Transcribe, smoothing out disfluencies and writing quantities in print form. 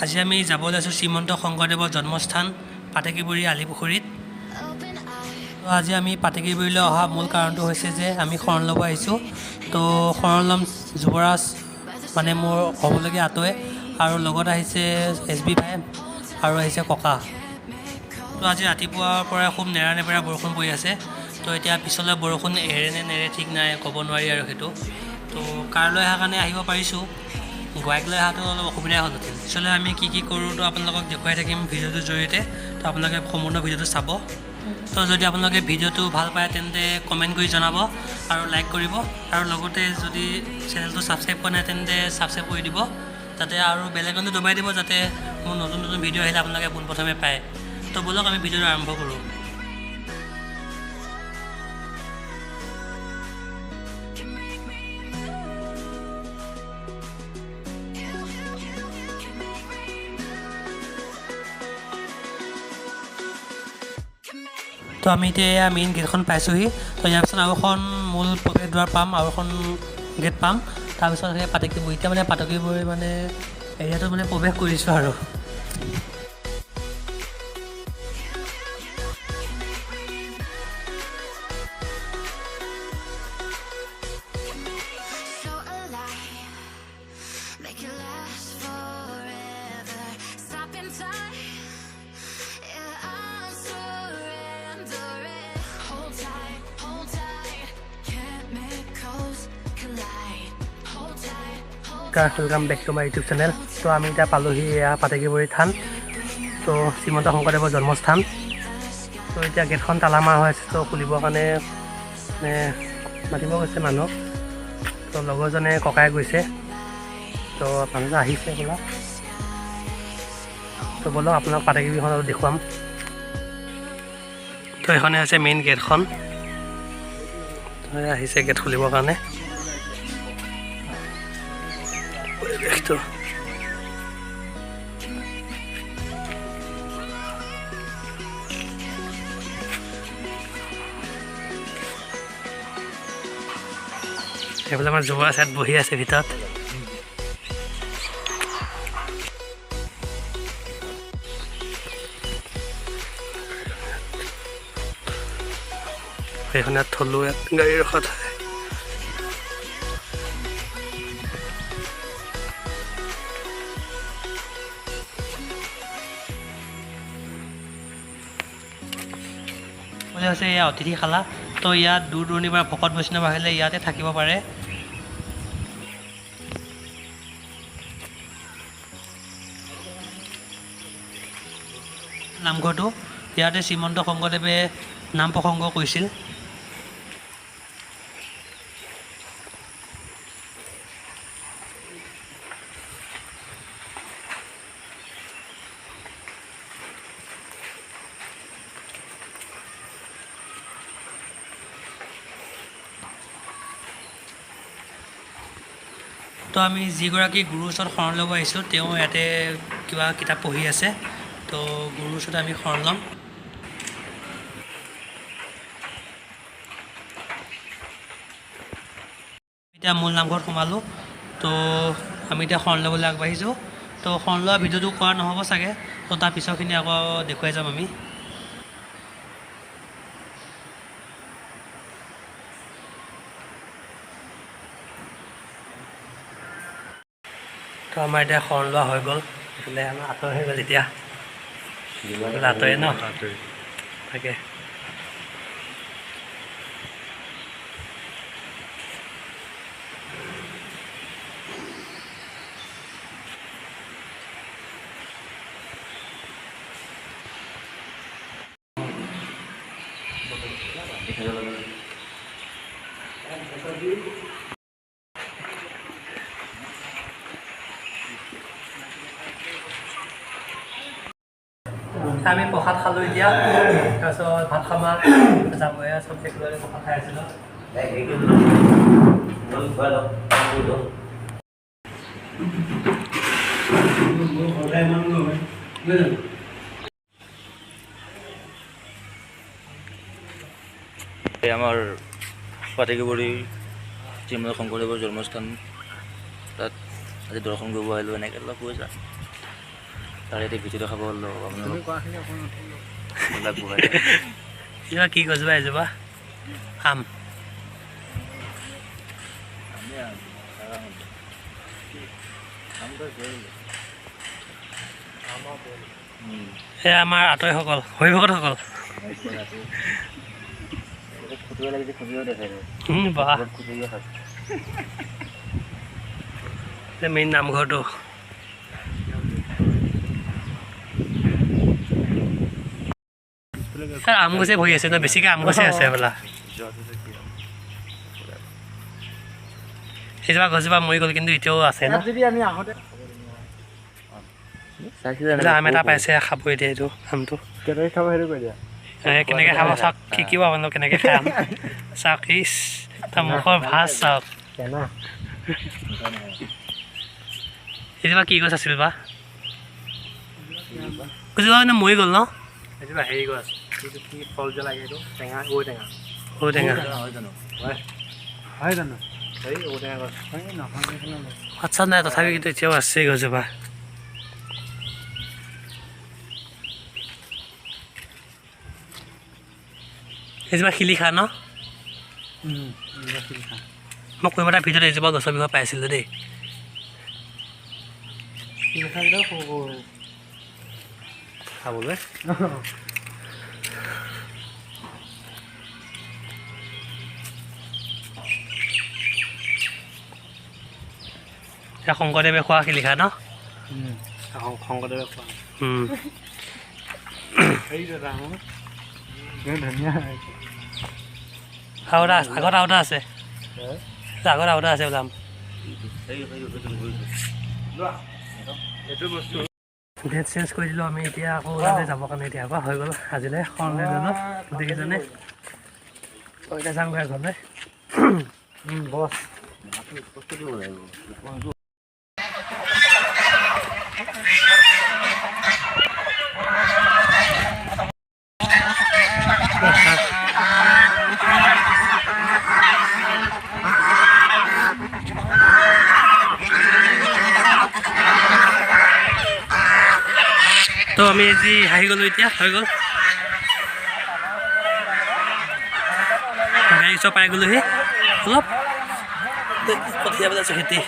আজি আমি যাব ওলাইছোঁ শ্ৰীমন্ত শংকৰদেৱৰ জন্মস্থান পাটেকীবুঢ়ী আলিপুখুৰীত। তো আজি আমি পাটেকীবুঢ়ীলৈ অহা মূল কাৰণটো হৈছে যে আমি শৰণ ল'ব আহিছোঁ। তো শৰণ ল'ম যুৱৰাজ মানে মোৰ হ'বলগীয়া আতৈ আৰু লগত আহিছে SB ভাই আৰু আহিছে ককা। তো আজি ৰাতিপুৱাৰ পৰা খুব নেৰানেপেৰা বৰষুণ পৰি আছে। তো এতিয়া পিছলৈ বৰষুণ এৰে নে নেৰে ঠিক নাই, ক'ব নোৱাৰি আৰু সেইটো। তো কাৰলৈ অহাৰ কাৰণে আহিব পাৰিছোঁ, বাইক লৈ অহাটো অলপ অসুবিধা হ'লহেঁতেন। পিছলৈ আমি কি কৰোঁ তো আপোনালোকক দেখুৱাই থাকিম ভিডিঅ'টোৰ জৰিয়তে। তো আপোনালোকে সম্পূৰ্ণ ভিডিঅ'টো চাব। তো যদি আপোনালোকে ভিডিঅ'টো ভাল পায় তেন্তে কমেণ্ট কৰি জনাব আৰু লাইক কৰিব, আৰু লগতে যদি চেনেলটো ছাবস্ক্ৰাইব কৰা নাই তেন্তে ছাবস্ক্ৰাইব কৰি দিব, যাতে আৰু বেলেগতো দবাই দিব, যাতে মোৰ নতুন ভিডিঅ' আহিলে আপোনালোকে পোনপ্ৰথমে পায়। তো ব'লক আমি ভিডিঅ'টো আৰম্ভ কৰোঁ। তো আমি এতিয়া মেইন গেটখন পাইছোঁহি। তো ইয়াৰ পিছত আৰু এখন মূল প্ৰৱেশ দ্বাৰ পাম, আৰু এখন গেট পাম। তাৰপিছত সেই পাটেকীবুঢ়ী, এতিয়া মানে পাটেকীবুঢ়ী মানে এৰিয়াটো মানে প্ৰৱেশ কৰিছোঁ আৰু। Welcome back to my YouTube channel. तो आम इतना पालोहि पाटेकীবুঢ়ী थान, तो श्रीमন্ত शंकरदेवर जन्मस्थान। तो इतना गेटखन ताला मारा हो, तो खुलिबर कारण मातिब गई मानुक। तो लगरजने ककाय गई, तो मानुज बोला। तो बोलो अपना पाटेकীবুঢ়ীখন देखुৱাম। तो एखने मेन गेटखन, गेट खुलिबर कारण পৰিৱেশটো। এইফালে আমাৰ যুৱা চাইড বহি আছে ভিতৰত। এইখনে থলুৱা গাড়ী ৰখা ঠাই। হৈছে এয়া অতিথিশালা। তো ইয়াত দূৰ দূৰণিৰ পৰা ভকত বৈষ্ণৱ আহিলে ইয়াতে থাকিব পাৰে। নামঘৰটো ইয়াতে শ্ৰীমন্ত শংকৰদেৱে নাম প্ৰসংগ কৰিছিল। তো আমি যিগৰাকী গুৰুৰ ওচৰত শৰণ ল'ব আহিছোঁ, তেওঁ ইয়াতে কিবা কিতাপ পঢ়ি আছে। তো গুৰুৰ ওচৰত আমি শৰণ ল'ম। এতিয়া মূল নামঘৰত সোমালোঁ। তো আমি এতিয়া শৰণ ল'বলৈ আগবাঢ়িছোঁ। তো শৰণ লোৱা ভিডিঅ'টো কৰা নহ'ব চাগে, তো তাৰ পিছৰখিনি আকৌ দেখুৱাই যাম আমি। তো আমাৰ এতিয়া শৰণ লোৱা হৈ গ'ল, এইফালে আমাৰ আঁতৰ হৈ গ'ল। এতিয়া আঁতৰে ন তাকে। আমি প্ৰসাদ খালোঁ এতিয়া, তাৰপিছত ভাত খামা যাবই চব একেলগে প্ৰসাদ খাই আছিলোঁ। আমাৰ পাটেকীবুঢ়ী শ্ৰীমন্ত শংকৰদেৱৰ জন্মস্থান, তাত আজি দৰ্শন কৰিব আহিলোঁ। এনেকৈ অলপ কৈছা তাৰে এতিয়া ভিডিঅ'টো খাব হ'লেও আপোনালোক এজোপা কি গছজোপা এজোপা আম এয়া আমাৰ আতৈসকল হৰিভকতসকল বাহ মেইন নামঘৰটো আম গছে বহি আছে ন বেছিকৈ আম গছে আছে বোলা সেইজোপা গছজোপা মৰি গ'ল কিন্তু এতিয়াও আছে ন আম এটা পাইছে খাব এতিয়া এইটো আমটো কেনেকৈ খাব চাওক শিকিব আপোনালোক কেনেকৈ খাই আম চাওক ইচ তাৰ মুখৰ ভাজ চাওক সেইজোপা কি গছ আছিল বা গছজোপা মানে মৰি গ'ল ন সেইজোপা হেৰি গছ এইটো কি ফল যে লাগে এইটো টেঙা ঔটেঙা হয় জানো ঔটেঙা গছ আচ্ছা নাই তথাপি কিন্তু এতিয়াও আছে গছজোপা সেইজোপা শিলিখা ন মই কোনোবা এটা ভিডিঅ'ত এইজোপা গছৰ বিষয়ে পাইছিলোঁ দেই খাবলৈ শংকৰদেৱে খোৱা শিলিখা ন শংকৰদেৱে খোৱা ধুনীয়া আগত আৰু এটা আছে আগত আৰু এটা আছে ওলাম ডেট চেঞ্জ কৰি দিলোঁ আমি এতিয়া আকৌ ওলালে যাবৰ কাৰণে এতিয়া পৰা হৈ গ'ল আজিলৈ শৰণলৈ ল'লোঁ গোটেইকেইজনে এতিয়া যামগৈ ঘৰলৈ বছ তো আমি আজি আহি গ'লোঁ এতিয়া হৈ গ'ল গাড়ী ওচৰ পাই গ'লোহি অলপ কঠিয়া পেলাইছোঁ খেতি